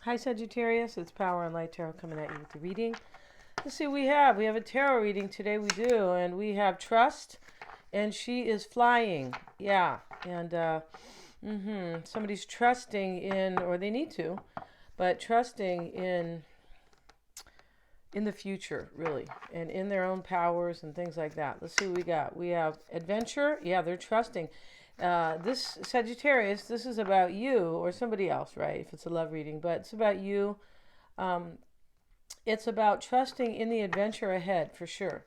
Hi Sagittarius, it's Power and Light Tarot coming at you with the reading. Let's see what we have. We have a tarot reading today, we do, and we have Trust, and she is flying. Yeah, and somebody's trusting in, or they need to, but trusting in the future, really, and in their own powers and things like that. Let's see what we got. We have Adventure. Yeah, they're trusting. This Sagittarius, this is about you or somebody else, right? If it's a love reading, but it's about you. Um, it's about trusting in the adventure ahead for sure.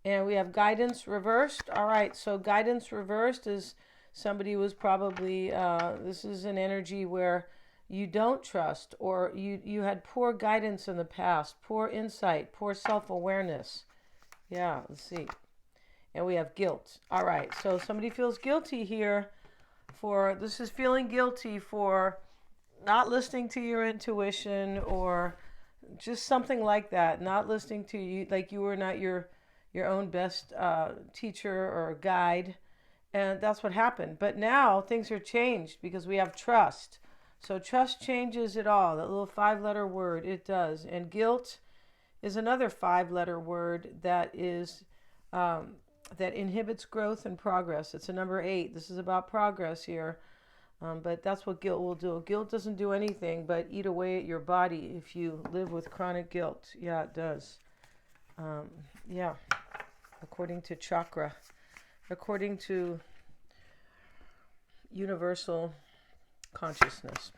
And we have Guidance reversed. All right, so Guidance reversed is somebody was probably, this is an energy where you don't trust, or you had poor guidance in the past, poor insight, poor self-awareness. Yeah, let's see. And we have guilt. All right, so somebody feels guilty here this is feeling guilty for not listening to your intuition, or just something like that, not listening to you, like you were not your own best teacher or guide. And that's what happened. But now things are changed because we have trust. So trust changes it all. That little 5-letter word, it does. And guilt is another 5-letter word that is that inhibits growth and progress. It's a number 8. This is about progress here. But that's what guilt will do. Guilt doesn't do anything but eat away at your body if you live with chronic guilt. Yeah, it does. Yeah, according to chakra, according to universal consciousness.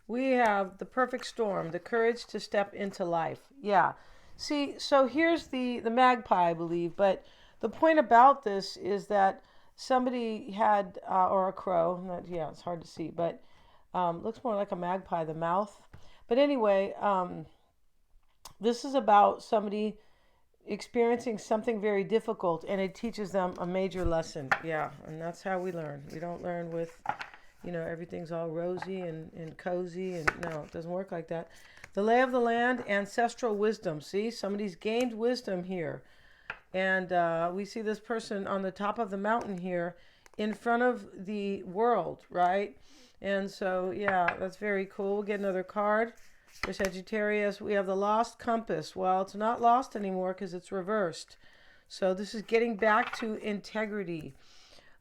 We have the perfect storm, the courage to step into life. Yeah. See, so here's the magpie, I believe, but the point about this is that somebody had, or a crow, yeah, it's hard to see, but looks more like a magpie, the mouth. But anyway, this is about somebody experiencing something very difficult, and it teaches them a major lesson. Yeah, and that's how we learn. We don't learn with, everything's all rosy and cozy, and no, it doesn't work like that. The lay of the land, ancestral wisdom. See, somebody's gained wisdom here. And we see this person on the top of the mountain here in front of the world, right? And so, yeah, that's very cool. We'll get another card for Sagittarius. We have the lost compass. Well, it's not lost anymore because it's reversed. So this is getting back to integrity.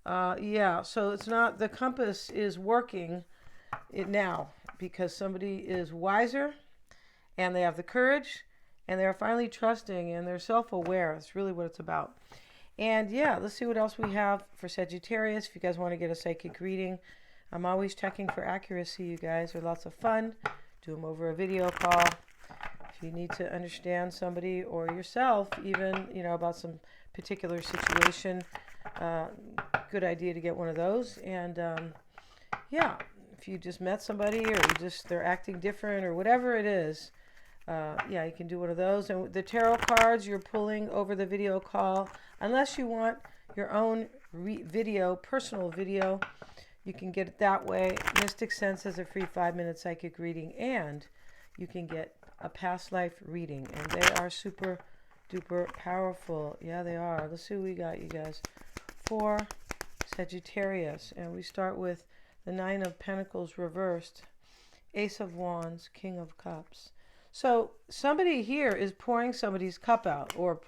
Yeah, so it's not, the compass is working it now because somebody is wiser and they have the courage and they're finally trusting and they're self-aware. That's really what it's about. And yeah, let's see what else we have for Sagittarius. If you guys want to get a psychic reading, I'm always checking for accuracy, you guys. They're lots of fun. Do them over a video call. If you need to understand somebody or yourself, even, about some particular situation, good idea to get one of those. And yeah, if you just met somebody or they're acting different or whatever it is, yeah, you can do one of those. And the tarot cards you're pulling over the video call, unless you want your own personal video, you can get it that way. Mystic Sense has a free 5-minute psychic reading, and you can get a past life reading, and they are super duper powerful. Yeah, they are. Let's see what we got, you guys. For Sagittarius, and we start with the 9 of Pentacles reversed, Ace of Wands, King of Cups. So somebody here is pouring somebody's cup out, or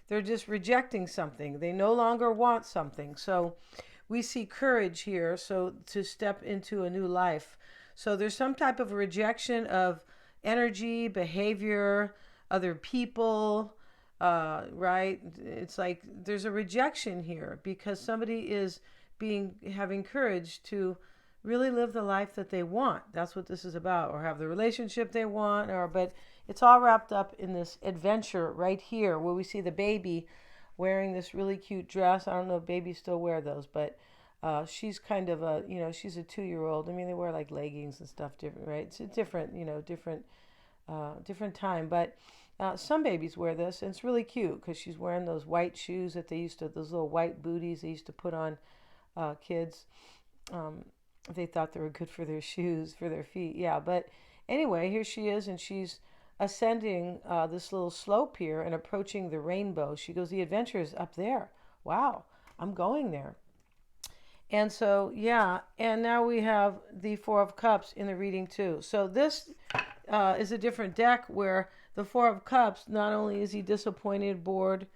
they're just rejecting something. They no longer want something. So we see courage here, so to step into a new life. So there's some type of rejection of energy, behavior, other people, right? It's like there's a rejection here because somebody is having courage to really live the life that they want. That's what this is about, or have the relationship they want, but it's all wrapped up in this adventure right here where we see the baby wearing this really cute dress. I don't know if babies still wear those, but she's kind of she's a 2-year-old. I mean, they wear like leggings and stuff, different, right? It's a different, different time, but some babies wear this, and it's really cute because she's wearing those white shoes that those little white booties they used to put on kids. They thought they were good for their shoes, for their feet. Yeah, but anyway, here she is, and she's ascending this little slope here and approaching the rainbow. She goes, the adventure is up there. Wow, I'm going there. And so, yeah, and now we have the Four of Cups in the reading too. So this is a different deck where the Four of Cups, not only is he disappointed, bored,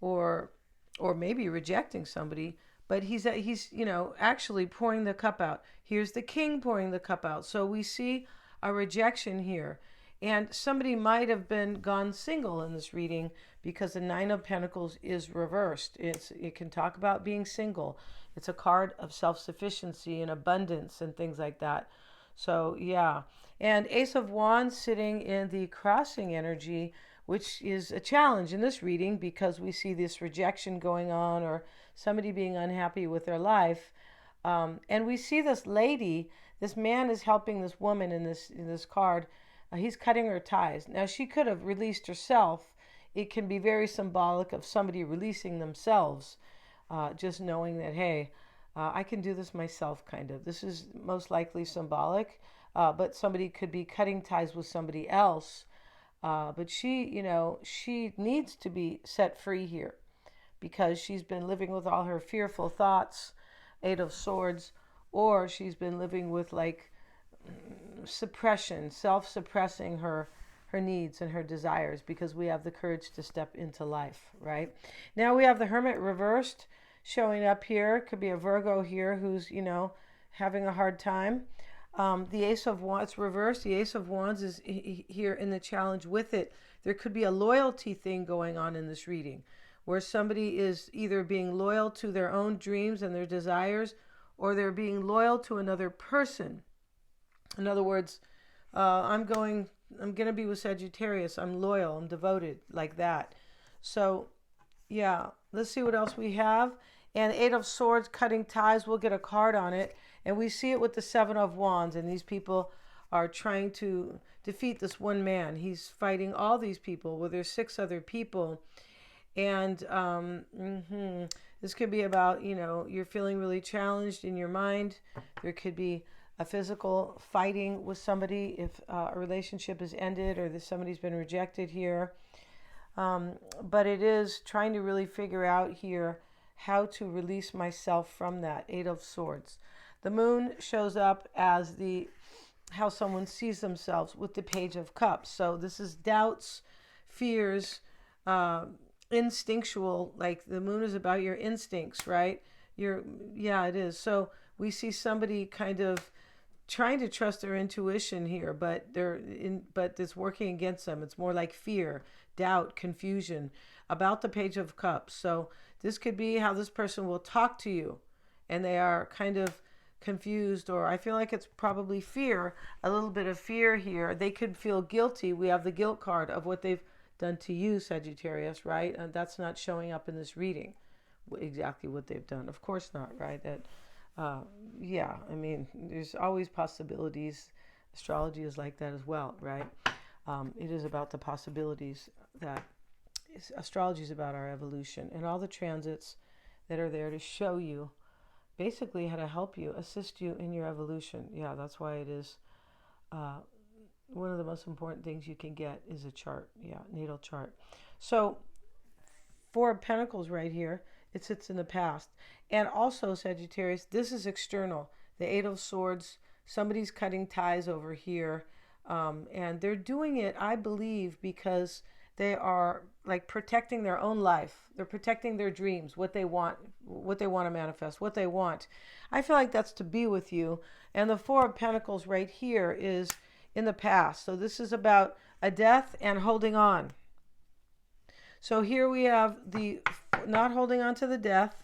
or or maybe rejecting somebody, but he's actually pouring the cup out. Here's the King pouring the cup out. So we see a rejection here. And somebody might have been gone single in this reading because the Nine of Pentacles is reversed. It can talk about being single. It's a card of self-sufficiency and abundance and things like that. So yeah. And Ace of Wands sitting in the crossing energy, which is a challenge in this reading because we see this rejection going on or somebody being unhappy with their life. And we see this lady, this man is helping this woman in this card. He's cutting her ties. Now, she could have released herself. It can be very symbolic of somebody releasing themselves, just knowing that, hey, I can do this myself, kind of. This is most likely symbolic, but somebody could be cutting ties with somebody else. But she needs to be set free here because she's been living with all her fearful thoughts, Eight of Swords, or she's been living with like suppression, self-suppressing her needs and her desires because we have the courage to step into life, right? Now we have the Hermit reversed showing up here. Could be a Virgo here who's, having a hard time. The Ace of Wands reversed. The Ace of Wands is here in the challenge with it. There could be a loyalty thing going on in this reading where somebody is either being loyal to their own dreams and their desires or they're being loyal to another person. In other words, I'm going to be with Sagittarius. I'm loyal. I'm devoted, like that. So, yeah, let's see what else we have. And Eight of Swords, cutting ties. We'll get a card on it. And we see it with the Seven of Wands. And these people are trying to defeat this one man. He's fighting all these people. Well, there's 6 other people. And this could be about, you're feeling really challenged in your mind. There could be a physical fighting with somebody if a relationship is ended or that somebody's been rejected here. But it is trying to really figure out here how to release myself from that. Eight of Swords. The Moon shows up as how someone sees themselves with the Page of Cups. So this is doubts, fears, instinctual, like the Moon is about your instincts, right? It is. So we see somebody kind of trying to trust their intuition here, but it's working against them. It's more like fear, doubt, confusion about the Page of Cups. So this could be how this person will talk to you and they are kind of confused, or I feel like it's probably fear, a little bit of fear here. They could feel guilty. We have the guilt card of what they've done to you, Sagittarius, right? And that's not showing up in this reading, exactly what they've done. Of course not, right? There's always possibilities. Astrology is like that as well, right? It is about the possibilities astrology is about our evolution and all the transits that are there to show you basically how to help you, assist you in your evolution. Yeah, that's why it is one of the most important things you can get is a chart. Yeah, natal chart. So 4 of Pentacles right here. It sits in the past. And also, Sagittarius, this is external. The Eight of Swords, somebody's cutting ties over here. And they're doing it, I believe, because they are like protecting their own life. They're protecting their dreams, what they want to manifest, what they want. I feel like that's to be with you. And the 4 of Pentacles right here is in the past. So this is about a death and holding on. So here we have the not holding on to the death,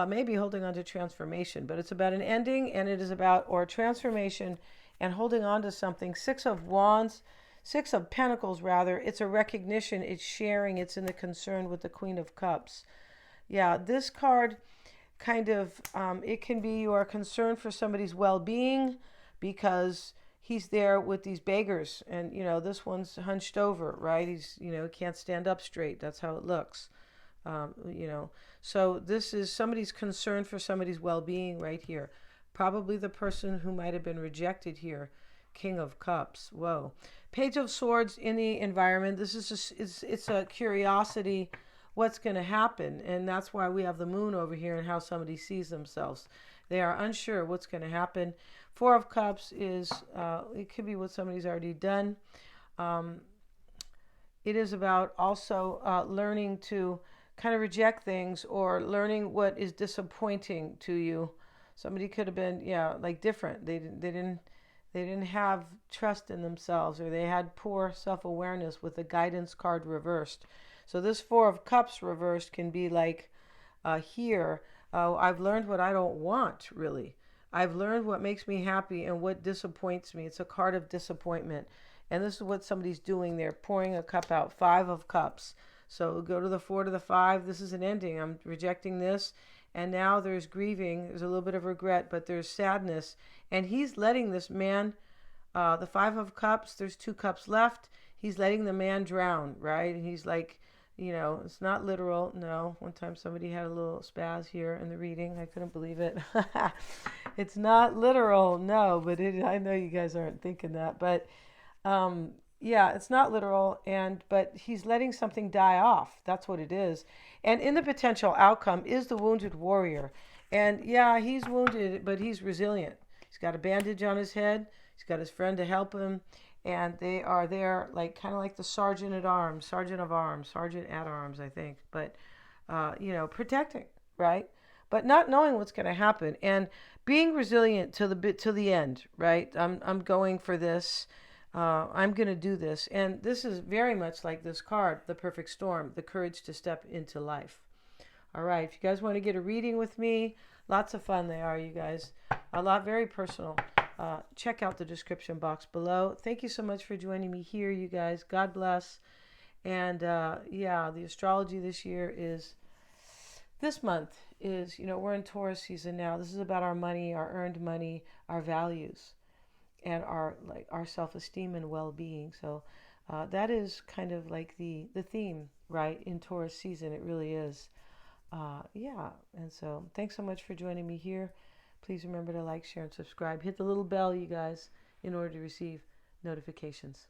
maybe holding on to transformation, but it's about an ending and it is about, or transformation and holding on to something. 6 of Wands, 6 of Pentacles rather, it's a recognition, it's sharing, it's in the concern with the Queen of Cups. Yeah, this card kind of, it can be you are concerned for somebody's well-being because he's there with these beggars and, this one's hunched over, right? He's, can't stand up straight. That's how it looks. So this is somebody's concern for somebody's well-being right here. Probably the person who might have been rejected here. King of Cups. Whoa. Page of Swords in the environment. This is just, it's a curiosity what's going to happen. And that's why we have the Moon over here and how somebody sees themselves. They are unsure what's going to happen. Four of Cups is, it could be what somebody's already done. Um, it is about also learning to kind of reject things or learning what is disappointing to you. Somebody could have been, yeah, like different. They didn't have trust in themselves, or they had poor self-awareness with the guidance card reversed. So this Four of Cups reversed can be like here. I've learned what I don't want, really. I've learned what makes me happy and what disappoints me. It's a card of disappointment. And this is what somebody's doing. They're pouring a cup out. Five of Cups. So go to the 4 to the 5. This is an ending. I'm rejecting this. And now there's grieving. There's a little bit of regret, but there's sadness. And he's letting this man, the 5 of Cups, there's 2 cups left. He's letting the man drown, right? And he's like, it's not literal. No. One time somebody had a little spaz here in the reading. I couldn't believe it. It's not literal. No, but I know you guys aren't thinking that. But yeah, it's not literal, but he's letting something die off. That's what it is. And in the potential outcome is the wounded warrior. And yeah, he's wounded, but he's resilient. He's got a bandage on his head. He's got his friend to help him. And they are there, like kind of like the sergeant at arms, I think. But protecting, right? But not knowing what's going to happen and being resilient to the end, right? I'm going for this. I'm going to do this. And this is very much like this card, the perfect storm, the courage to step into life. All right. If you guys want to get a reading with me, lots of fun they are, you guys. A lot, very personal. Check out the description box below. Thank you so much for joining me here, you guys. God bless. And the astrology this month is, we're in Taurus season now. This is about our money, our earned money, our values, and our self-esteem and well-being. So that is kind of like the theme, right, in Taurus season. It really is. And so thanks so much for joining me here. Please remember to like, share, and subscribe. Hit the little bell, you guys, in order to receive notifications.